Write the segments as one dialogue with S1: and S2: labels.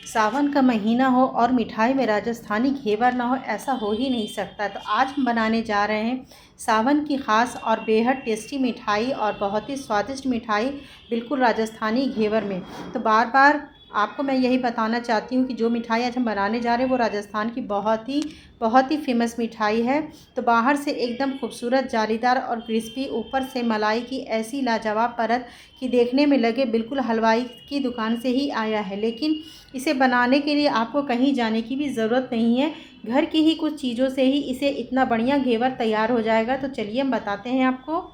S1: सावन का महीना हो और मिठाई में राजस्थानी घेवर ना हो, ऐसा हो ही नहीं सकता। तो आज हम बनाने जा रहे हैं सावन की ख़ास और बेहद टेस्टी मिठाई और बहुत ही स्वादिष्ट मिठाई, बिल्कुल राजस्थानी घेवर में। तो बार बार आपको मैं यही बताना चाहती हूँ कि जो मिठाई आज हम बनाने जा रहे हैं वो राजस्थान की बहुत ही फ़ेमस मिठाई है। तो बाहर से एकदम खूबसूरत जालीदार और क्रिस्पी, ऊपर से मलाई की ऐसी लाजवाब परत कि देखने में लगे बिल्कुल हलवाई की दुकान से ही आया है। लेकिन इसे बनाने के लिए आपको कहीं जाने की भी ज़रूरत नहीं है, घर की ही कुछ चीज़ों से ही इसे इतना बढ़िया घेवर तैयार हो जाएगा। तो चलिए हम बताते हैं आपको।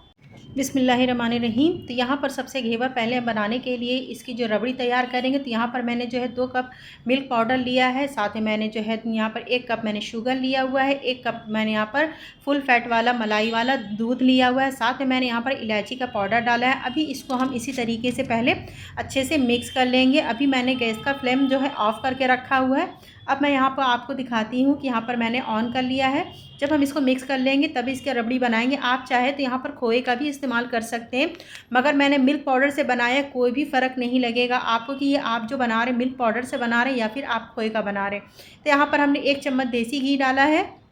S1: बिस्मिल्लाहिर्रहमानिर्रहीम। तो यहाँ पर सबसे घेवर पहले बनाने के लिए इसकी जो रबड़ी तैयार करेंगे, तो यहाँ पर मैंने जो है 2 कप मिल्क पाउडर लिया है, साथ में मैंने जो है यहाँ पर 1 कप मैंने शुगर लिया हुआ है, 1 कप मैंने यहाँ पर फुल फैट वाला मलाई वाला दूध लिया हुआ है, साथ में मैंने यहाँ पर इलायची का पाउडर डाला है। अभी इसको हम इसी तरीके से पहले अच्छे से मिक्स कर लेंगे। अभी मैंने गैस का फ्लेम जो है ऑफ़ करके रखा हुआ है। अब मैं यहाँ पर आपको दिखाती हूँ कि यहाँ पर मैंने ऑन कर लिया है। जब हम इसको मिक्स कर लेंगे तभी इसकी रबड़ी बनाएंगे। आप चाहे तो यहाँ पर खोए का भी इस्तेमाल कर सकते हैं, मगर मैंने मिल्क पाउडर से बनाया, कोई भी फ़र्क नहीं लगेगा आपको कि ये आप जो बना रहे हैं मिल्क पाउडर से बना रहे हैं या फिर आप खोए का बना रहे हैं। तो यहाँ पर हमने 1 चम्मच देसी घी डाला है।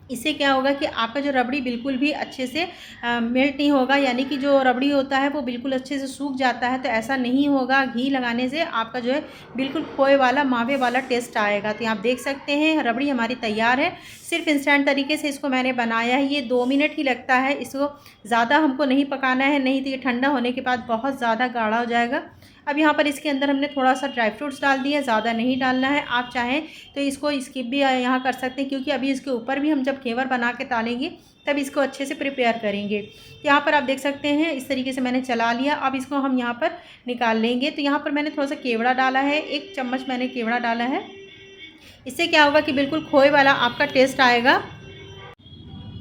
S1: इससे क्या होगा कि आपका जो रबड़ी बिल्कुल भी अच्छे से मेल्ट नहीं होगा, यानी कि जो रबड़ी होता है वो बिल्कुल अच्छे से सूख जाता है, तो ऐसा नहीं होगा। घी लगाने से आपका जो है बिल्कुल खोए वाला मावे वाला टेस्ट आएगा। तो आप देख सकते हैं रबड़ी हमारी तैयार है। सिर्फ इंस्टेंट तरीके से इसको मैंने बनाया है। ये 2 मिनट ही लगता है, इसको ज़्यादा हमको नहीं पकाना है, नहीं तो ये ठंडा होने के बाद बहुत ज़्यादा गाढ़ा हो जाएगा। अब यहाँ पर इसके अंदर हमने थोड़ा सा ड्राई फ्रूट्स डाल दिया, ज़्यादा नहीं डालना है। आप चाहें तो इसको स्किप भी यहाँ कर सकते हैं, क्योंकि अभी इसके ऊपर भी हम जब घेवर बना के डालेंगे तब इसको अच्छे से प्रिपेयर करेंगे। तो यहाँ पर आप देख सकते हैं इस तरीके से मैंने चला लिया। अब इसको हम यहाँ पर निकाल लेंगे। तो यहाँ पर मैंने थोड़ा सा केवड़ा डाला है, 1 चम्मच मैंने केवड़ा डाला है। इससे क्या होगा कि बिल्कुल खोए वाला आपका टेस्ट आएगा।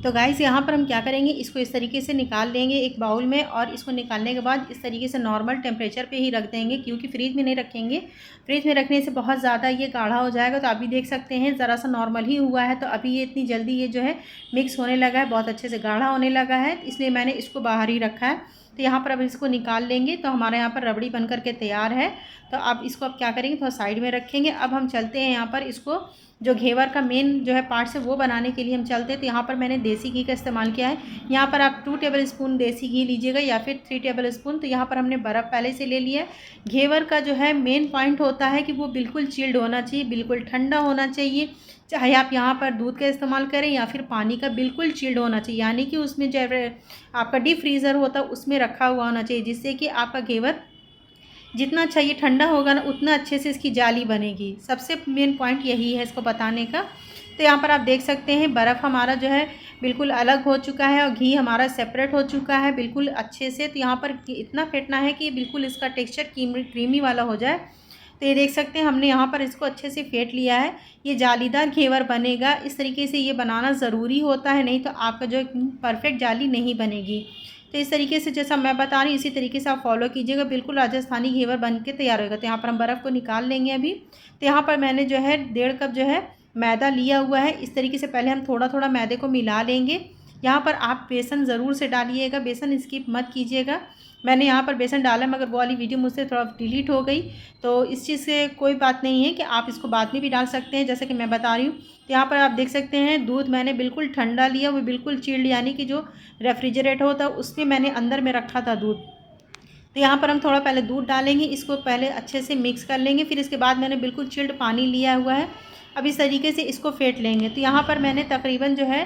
S1: तो गाइस यहाँ पर हम क्या करेंगे, इसको इस तरीके से निकाल लेंगे एक बाउल में, और इसको निकालने के बाद इस तरीके से नॉर्मल टेम्परेचर पे ही रख देंगे, क्योंकि फ्रीज़ में नहीं रखेंगे। फ्रीज़ में रखने से बहुत ज़्यादा ये गाढ़ा हो जाएगा। तो अभी देख सकते हैं ज़रा सा नॉर्मल ही हुआ है। तो अभी ये इतनी जल्दी ये जो है मिक्स होने लगा है, बहुत अच्छे से गाढ़ा होने लगा है, इसलिए मैंने इसको बाहर ही रखा है। तो यहाँ पर अब इसको निकाल लेंगे। तो हमारे यहाँ पर रबड़ी बन करके तैयार है। तो अब इसको अब क्या करेंगे, थोड़ा साइड में रखेंगे। अब हम चलते हैं यहाँ पर इसको जो घेवर का मेन जो है पार्ट्स है वो बनाने के लिए हम चलते हैं। तो यहाँ पर मैंने देसी घी का इस्तेमाल किया है। यहाँ पर आप 2 टेबल स्पून देसी घी लीजिएगा या फिर 3 टेबल स्पून। तो यहाँ पर हमने बर्फ़ पहले से ले लिया है। घेवर का जो है मेन पॉइंट होता है कि वो बिल्कुल चिल्ड होना चाहिए, बिल्कुल ठंडा होना चाहिए। चाहे आप यहाँ पर दूध का इस्तेमाल करें या फिर पानी का, बिल्कुल चिल्ड होना चाहिए, यानी कि उसमें जो आपका डीप फ्रीज़र होता है उसमें रखा हुआ होना चाहिए, जिससे कि आपका घेवर जितना अच्छा ये ठंडा होगा ना, उतना अच्छे से इसकी जाली बनेगी। सबसे मेन पॉइंट यही है इसको बताने का। तो यहाँ पर आप देख सकते हैं बर्फ़ हमारा जो है बिल्कुल अलग हो चुका है और घी हमारा सेपरेट हो चुका है बिल्कुल अच्छे से। तो यहाँ पर इतना फेंटना है कि बिल्कुल इसका टेक्सचर क्रीमी वाला हो जाए। तो ये देख सकते हैं हमने यहाँ पर इसको अच्छे से फेंट लिया है। ये जालीदार घेवर बनेगा, इस तरीके से ये बनाना ज़रूरी होता है, नहीं तो आपका जो परफेक्ट जाली नहीं बनेगी। तो इस तरीके से जैसा मैं बता रही हूँ इसी तरीके से आप फॉलो कीजिएगा, बिल्कुल राजस्थानी घेवर बन के तैयार होगा। तो यहाँ पर हम बर्फ़ को निकाल लेंगे अभी। तो यहाँ पर मैंने जो है 1.5 कप जो है मैदा लिया हुआ है। इस तरीके से पहले हम थोड़ा थोड़ा मैदे को मिला लेंगे। यहाँ पर आप बेसन ज़रूर से डालिएगा, बेसन स्किप मत कीजिएगा। मैंने यहाँ पर बेसन डाला, मगर वो वाली वीडियो मुझसे थोड़ा डिलीट हो गई, तो इस चीज़ से कोई बात नहीं है कि आप इसको बाद में भी डाल सकते हैं, जैसे कि मैं बता रही हूँ। तो यहाँ पर आप देख सकते हैं दूध मैंने बिल्कुल ठंडा लिया, वो बिल्कुल चिल्ड, यानी कि जो रेफ्रिजरेटर होता है उसमें मैंने अंदर में रखा था दूध। तो यहाँ पर हम थोड़ा पहले दूध डालेंगे, इसको पहले अच्छे से मिक्स कर लेंगे। फिर इसके बाद मैंने बिल्कुल चिल्ड पानी लिया हुआ है। अब इस तरीके से इसको फेंट लेंगे। तो यहाँ पर मैंने तकरीबन जो है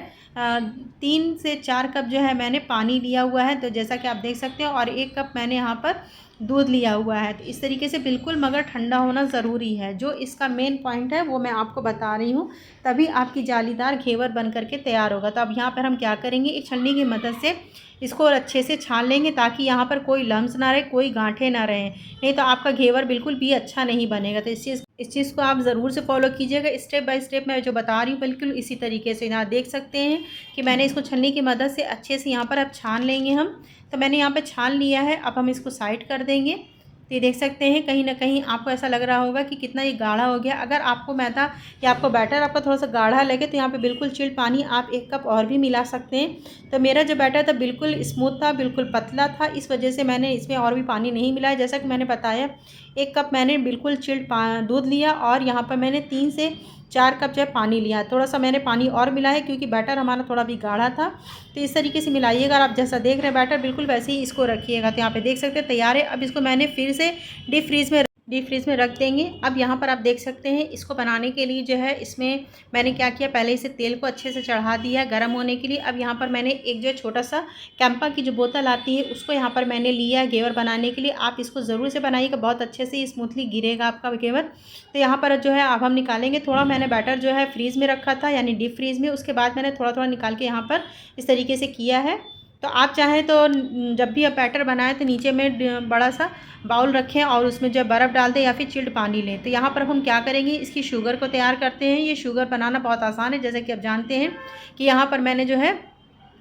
S1: 3 से 4 कप जो है मैंने पानी लिया हुआ है, तो जैसा कि आप देख सकते हैं, और 1 कप मैंने यहाँ पर दूध लिया हुआ है। तो इस तरीके से बिल्कुल, मगर ठंडा होना ज़रूरी है। जो इसका मेन पॉइंट है वो मैं आपको बता रही हूँ, तभी आपकी जालीदार घेवर बन करके तैयार होगा। तो अब यहाँ पर हम क्या करेंगे, एक छलनी की मदद से इसको अच्छे से छान लेंगे, ताकि यहाँ पर कोई लम्स ना रहे, कोई गांठें ना रहें, नहीं तो आपका घेवर बिल्कुल भी अच्छा नहीं बनेगा। तो इस चीज़ को आप ज़रूर से फॉलो कीजिएगा, स्टेप बाय स्टेप मैं जो बता रही हूँ बिल्कुल इसी तरीके से। यहाँ देख सकते हैं कि मैंने इसको छलनी की मदद से अच्छे से यहाँ पर अब छान लेंगे हम। तो मैंने यहाँ पर छान लिया है। अब हम इसको साइड कर देंगे। तो ये देख सकते हैं कहीं ना कहीं आपको ऐसा लग रहा होगा कि कितना ये गाढ़ा हो गया। अगर आपको मैदा या आपको बैटर आपका थोड़ा सा गाढ़ा लगे तो यहाँ पे बिल्कुल चिल्ड पानी आप 1 कप और भी मिला सकते हैं। तो मेरा जो बैटर था बिल्कुल स्मूथ था, बिल्कुल पतला था, इस वजह से मैंने इसमें और भी पानी नहीं मिलाया। जैसा कि मैंने बताया 1 कप मैंने बिल्कुल चिल्ड दूध लिया और यहाँ पर मैंने 3 से 4 कप जो है पानी लिया। थोड़ा सा मैंने पानी और मिला है क्योंकि बैटर हमारा थोड़ा भी गाढ़ा था। तो इस तरीके से मिलाइएगा और आप जैसा देख रहे हैं बैटर बिल्कुल वैसे ही इसको रखिएगा। तो यहाँ पे देख सकते हैं तैयार है। अब इसको मैंने फिर से डीप फ्रीज़ में रख देंगे। अब यहाँ पर आप देख सकते हैं इसको बनाने के लिए जो है इसमें मैंने क्या किया, पहले इसे तेल को अच्छे से चढ़ा दिया गर्म होने के लिए। अब यहाँ पर मैंने एक जो छोटा सा कैंपा की जो बोतल आती है उसको यहाँ पर मैंने लिया है घेवर बनाने के लिए। आप इसको ज़रूर से बनाइएगा, बहुत अच्छे से स्मूथली गिरेगा आपका घेवर। तो यहाँ पर जो है अब हम निकालेंगे। थोड़ा मैंने बैटर जो है फ्रीज़ में रखा था यानी डीप फ्रीज़ में, उसके बाद मैंने थोड़ा थोड़ा निकाल के यहाँ पर इस तरीके से किया है। तो आप चाहें तो जब भी आप बैटर बनाएं तो नीचे में बड़ा सा बाउल रखें और उसमें जो बर्फ़ डाल दें या फिर चिल्ड पानी लें। तो यहाँ पर हम क्या करेंगे, इसकी शुगर को तैयार करते हैं। ये शुगर बनाना बहुत आसान है, जैसे कि आप जानते हैं कि यहाँ पर मैंने जो है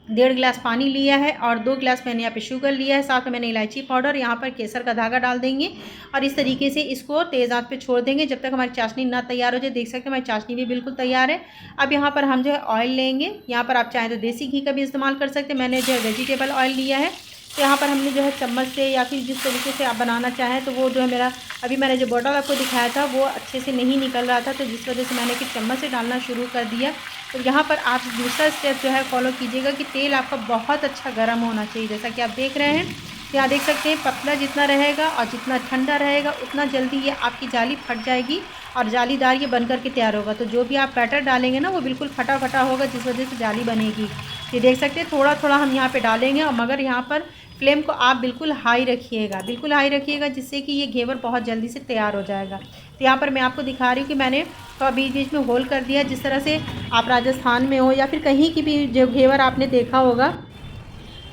S1: 1.5 गिलास पानी लिया है और 2 गिलास मैंने यहाँ पे शुगर लिया है, साथ में मैंने इलायची पाउडर, यहाँ पर केसर का धागा डाल देंगे और इस तरीके से इसको तेज़ आंच पे छोड़ देंगे जब तक हमारी चाशनी ना तैयार हो जाए। देख सकते हैं हमारी चाशनी भी बिल्कुल तैयार है। अब यहाँ पर हम जो है ऑयल लेंगे। यहाँ पर आप चाहें तो देसी घी का भी इस्तेमाल कर सकते हैं, मैंने जो है वेजिटेबल ऑयल लिया है। तो यहाँ पर हमने जो है चम्मच से या फिर जिस तरीके से आप बनाना चाहें, तो वो जो है मेरा अभी मैंने जो बॉटल आपको दिखाया था वो अच्छे से नहीं निकल रहा था, तो जिस वजह से मैंने कि चम्मच से डालना शुरू कर दिया। तो यहाँ पर आप दूसरा स्टेप जो है फॉलो कीजिएगा कि तेल आपका बहुत अच्छा गर्म होना चाहिए। जैसा कि आप देख रहे हैं, यहाँ देख सकते हैं पतला जितना रहेगा और जितना ठंडा रहेगा उतना जल्दी ये आपकी जाली फट जाएगी और जालीदार ये बन करके तैयार होगा। तो जो भी आप बैटर डालेंगे ना वो बिल्कुल फटा फटा होगा, जिस वजह से जाली बनेगी। ये देख सकते हैं थोड़ा थोड़ा हम यहाँ पे डालेंगे और मगर यहाँ पर फ्लेम को आप बिल्कुल हाई रखिएगा, बिल्कुल हाई रखिएगा, जिससे कि ये घेवर बहुत जल्दी से तैयार हो जाएगा। तो यहाँ पर मैं आपको दिखा रही हूँ कि मैंने तो बीच बीच में होल कर दिया। जिस तरह से आप राजस्थान में हो या फिर कहीं की भी जो घेवर आपने देखा होगा,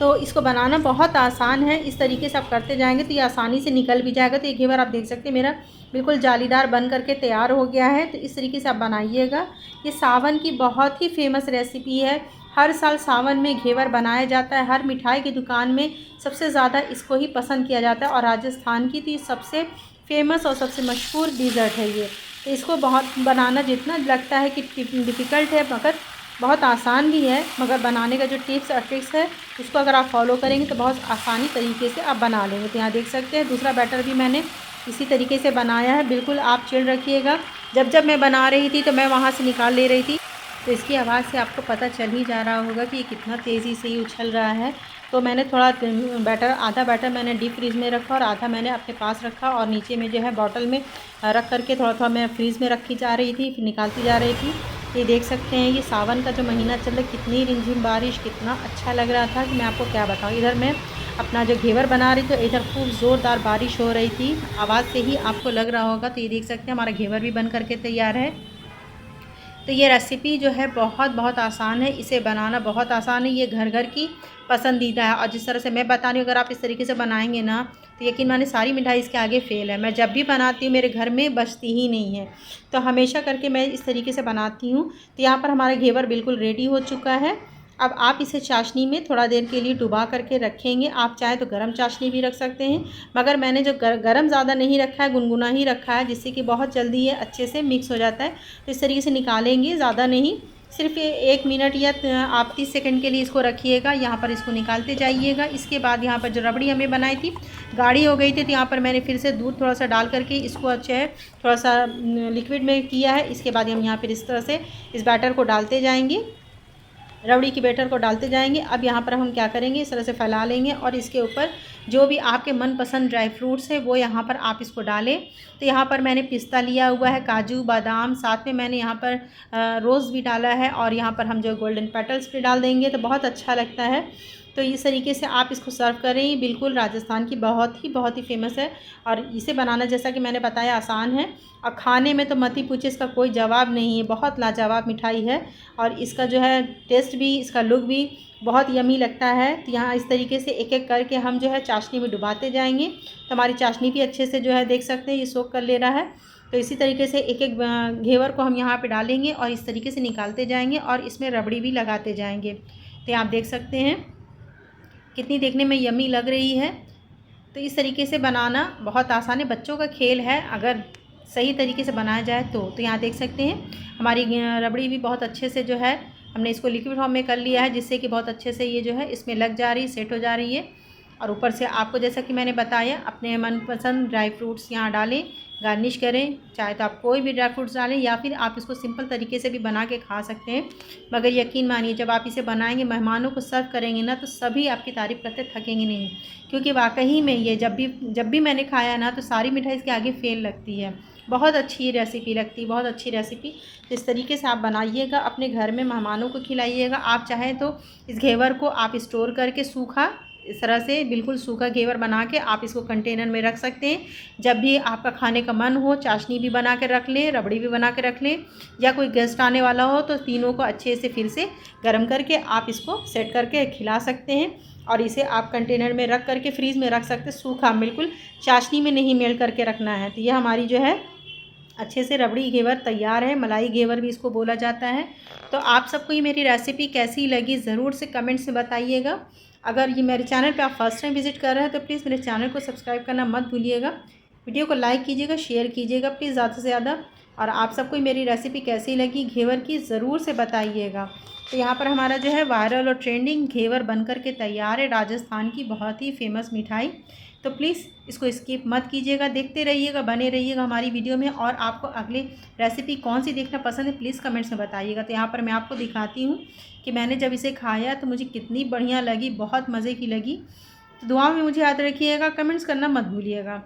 S1: तो इसको बनाना बहुत आसान है। इस तरीके से आप करते जाएंगे तो ये आसानी से निकल भी जाएगा। तो ये घेवर आप देख सकते हैं मेरा बिल्कुल जालीदार बन करके तैयार हो गया है। तो इस तरीके से आप बनाइएगा। ये सावन की बहुत ही फेमस रेसिपी है। हर साल सावन में घेवर बनाया जाता है। हर मिठाई की दुकान में सबसे ज़्यादा इसको ही पसंद किया जाता है और राजस्थान की तो ये सबसे फेमस और सबसे मशहूर डिज़र्ट है ये। तो इसको बहुत बनाना जितना लगता है कि डिफ़िकल्ट है, मगर बहुत आसान भी है। मगर बनाने का जो टिप्स और ट्रिक्स है उसको अगर आप फॉलो करेंगे तो बहुत आसानी तरीके से आप बना लेंगे। तो यहाँ देख सकते हैं दूसरा बैटर भी मैंने इसी तरीके से बनाया है। बिल्कुल आप चिल रखिएगा। जब मैं बना रही थी तो मैं वहाँ से निकाल ले रही थी, तो इसकी आवाज़ से आपको पता चल ही जा रहा होगा कि ये कितना तेज़ी से ही उछल रहा है। तो मैंने थोड़ा बैटर, आधा बैटर मैंने डीप फ्रीज़ में रखा और आधा मैंने अपने पास रखा और नीचे में जो है बॉटल में रख करके थोड़ा थोड़ा मैं फ्रीज़ में रखी जा रही थी, फिर निकालती जा रही थी। ये देख सकते हैं ये सावन का जो महीना चल रहा है, कितनी रिमझिम बारिश, कितना अच्छा लग रहा था कि मैं आपको क्या बताऊँ। इधर मैं अपना जो घेवर बना रही थी, इधर खूब ज़ोरदार बारिश हो रही थी। आवाज़ से ही आपको लग रहा होगा। तो ये देख सकते हैं हमारा घेवर भी बन करके तैयार है। तो ये रेसिपी जो है बहुत बहुत आसान है, इसे बनाना बहुत आसान है। ये घर घर की पसंदीदा है और जिस तरह से मैं बता रही हूँ अगर आप इस तरीके से बनाएंगे ना तो यकीन माने सारी मिठाई इसके आगे फ़ेल है। मैं जब भी बनाती हूँ मेरे घर में बचती ही नहीं है, तो हमेशा करके मैं इस तरीके से बनाती हूँ। तो यहाँ पर हमारा घेवर बिल्कुल रेडी हो चुका है। अब आप इसे चाशनी में थोड़ा देर के लिए डुबा करके रखेंगे। आप चाहें तो गरम चाशनी भी रख सकते हैं, मगर मैंने जो गरम ज़्यादा नहीं रखा है, गुनगुना ही रखा है, जिससे कि बहुत जल्दी ये अच्छे से मिक्स हो जाता है। तो इस तरीके से निकालेंगे, ज़्यादा नहीं, सिर्फ 1 मिनट या आप 30 सेकंड के लिए इसको रखिएगा। यहाँ पर इसको निकालते जाइएगा। इसके बाद यहाँ पर जो रबड़ी हमें बनाई थी गाढ़ी हो गई थी, तो यहाँ पर मैंने फिर से दूध थोड़ा सा डाल करके इसको अच्छे है थोड़ा सा लिक्विड में किया है। इसके बाद हम यहाँ पर इस तरह से इस बैटर को डालते जाएंगे, रबड़ी की बैटर को डालते जाएंगे। अब यहाँ पर हम क्या करेंगे, इस तरह से फैला लेंगे और इसके ऊपर जो भी आपके मनपसंद ड्राई फ्रूट्स है वो यहाँ पर आप इसको डालें। तो यहाँ पर मैंने पिस्ता लिया हुआ है, काजू बादाम, साथ में मैंने यहाँ पर रोज़ भी डाला है और यहाँ पर हम जो गोल्डन पेटल्स भी डाल देंगे तो बहुत अच्छा लगता है। तो इस तरीके से आप इसको सर्व करें। बिल्कुल राजस्थान की बहुत ही फेमस है और इसे बनाना जैसा कि मैंने बताया आसान है और खाने में तो मत ही पूछिए, इसका कोई जवाब नहीं है। बहुत लाजवाब मिठाई है और इसका जो है टेस्ट भी, इसका लुक भी बहुत यमी लगता है। तो यहाँ इस तरीके से एक एक करके हम जो है चाशनी में डुबाते जाएंगे। तो हमारी चाशनी भी अच्छे से जो है देख सकते हैं ये सोख कर ले रहा है। तो इसी तरीके से एक एक घेवर को हम यहाँ पे डालेंगे और इस तरीके से निकालते जाएंगे और इसमें रबड़ी भी लगाते जाएंगे। तो आप देख सकते हैं कितनी देखने में यमी लग रही है। तो इस तरीके से बनाना बहुत आसान है, बच्चों का खेल है अगर सही तरीके से बनाया जाए तो यहाँ देख सकते हैं हमारी रबड़ी भी बहुत अच्छे से जो है हमने इसको लिक्विड फॉर्म में कर लिया है, जिससे कि बहुत अच्छे से ये जो है इसमें लग जा रही, सेट हो जा रही है। और ऊपर से आपको जैसा कि मैंने बताया अपने मनपसंद ड्राई फ्रूट्स यहाँ डालें, गार्निश करें, चाहे तो आप कोई भी ड्राई फ्रूट्स डालें या फिर आप इसको सिंपल तरीके से भी बना के खा सकते हैं। मगर यकीन मानिए जब आप इसे बनाएंगे, मेहमानों को सर्व करेंगे ना, तो सभी आपकी तारीफ़ करते थकेंगे नहीं, क्योंकि वाकई में ये जब भी मैंने खाया ना तो सारी मिठाई इसके आगे फेल लगती है। बहुत अच्छी रेसिपी लगती है, बहुत अच्छी रेसिपी। तो इस तरीके से आप बनाइएगा, अपने घर में मेहमानों को खिलाइएगा। आप चाहें तो इस घेवर को आप स्टोर करके सूखा, इस तरह से बिल्कुल सूखा घेवर बना के आप इसको कंटेनर में रख सकते हैं। जब भी आपका खाने का मन हो, चाशनी भी बना के रख लें, रबड़ी भी बना के रख लें, या कोई गेस्ट आने वाला हो तो तीनों को अच्छे से फिर से गर्म करके आप इसको सेट करके खिला सकते हैं। और इसे आप कंटेनर में रख करके फ्रीज़ में रख सकते हैं, सूखा, बिल्कुल चाशनी में नहीं मेल करके रखना है। तो यह हमारी जो है अच्छे से रबड़ी घेवर तैयार है, मलाई घेवर भी इसको बोला जाता है। तो आप सबको ये मेरी रेसिपी कैसी लगी ज़रूर से कमेंट्स में बताइएगा। अगर ये मेरे चैनल पे आप फर्स्ट टाइम विज़िट कर रहे हैं तो प्लीज़ मेरे चैनल को सब्सक्राइब करना मत भूलिएगा। वीडियो को लाइक कीजिएगा, शेयर कीजिएगा प्लीज़ ज़्यादा से ज़्यादा। और आप सबको मेरी रेसिपी कैसी लगी घेवर की ज़रूर से बताइएगा। तो यहाँ पर हमारा जो है वायरल और ट्रेंडिंग घेवर बनकर के तैयार है, राजस्थान की बहुत ही फेमस मिठाई। तो प्लीज़ इसको स्किप मत कीजिएगा, देखते रहिएगा, बने रहिएगा हमारी वीडियो में। और आपको अगली रेसिपी कौन सी देखना पसंद है प्लीज़ कमेंट्स में बताइएगा। तो यहाँ पर मैं आपको दिखाती हूँ कि मैंने जब इसे खाया तो मुझे कितनी बढ़िया लगी, बहुत मज़े की लगी। तो दुआ में मुझे याद रखिएगा, कमेंट्स करना मत भूलिएगा।